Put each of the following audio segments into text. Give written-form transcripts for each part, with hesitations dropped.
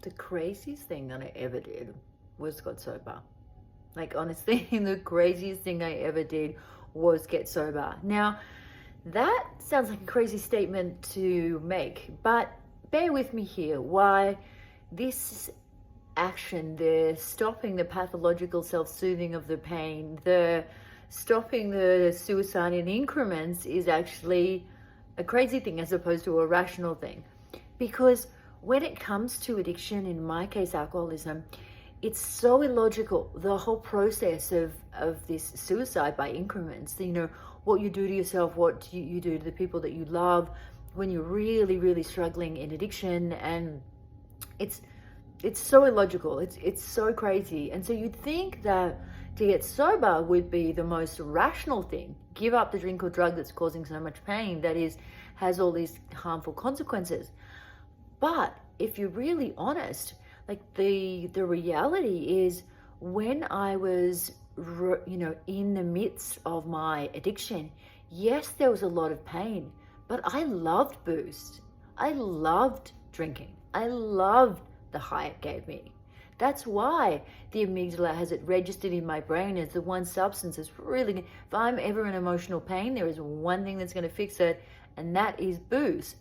The craziest thing that I ever did was got sober. Like, honestly, the craziest thing I ever did was get sober. Now, that sounds like a crazy statement to make, but bear with me here. Why this action, the stopping the pathological self-soothing of the pain, the stopping the suicide in increments, is actually a crazy thing as opposed to a rational thing. Because when it comes to addiction, in my case alcoholism, it's so illogical, the whole process of this suicide by increments. You know, what you do to yourself, what you do to the people that you love when you're really, really struggling in addiction. And it's so illogical, it's so crazy. And so you'd think that to get sober would be the most rational thing. Give up the drink or drug that's causing so much pain, that has all these harmful consequences. But if you're really honest, like the reality is, when I was, in the midst of my addiction, yes, there was a lot of pain, but I loved booze. I loved drinking. I loved the high it gave me. That's why the amygdala has it registered in my brain as the one substance that's really, if I'm ever in emotional pain, there is one thing that's going to fix it, and that is booze.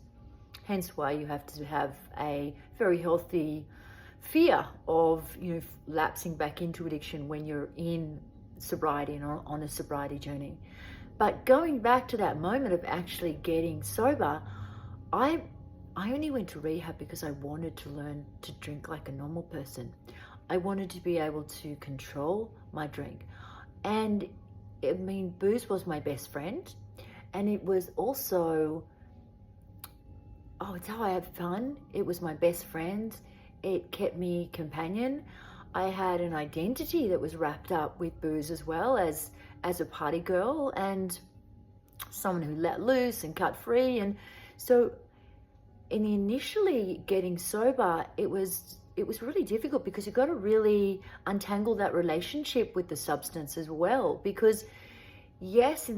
Hence why you have to have a very healthy fear of, lapsing back into addiction when you're in sobriety and on a sobriety journey. But going back to that moment of actually getting sober, I only went to rehab because I wanted to learn to drink like a normal person. I wanted to be able to control my drink. And I mean, booze was my best friend. And it was also, it's how I had fun. It was my best friend. It kept me companion. I had an identity that was wrapped up with booze as well, as a party girl and someone who let loose and cut free. And so in initially getting sober, it was really difficult, because you've got to really untangle that relationship with the substance as well. Because yes,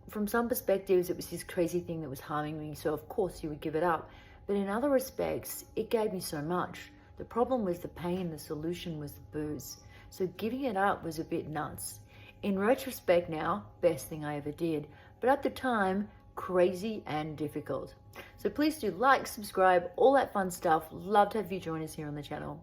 from some perspectives, it was this crazy thing that was harming me, so of course you would give it up. But in other respects, it gave me so much. The problem was the pain, the solution was the booze. So giving it up was a bit nuts. In retrospect now, best thing I ever did. But at the time, crazy and difficult. So please do like, subscribe, all that fun stuff. Love to have you join us here on the channel.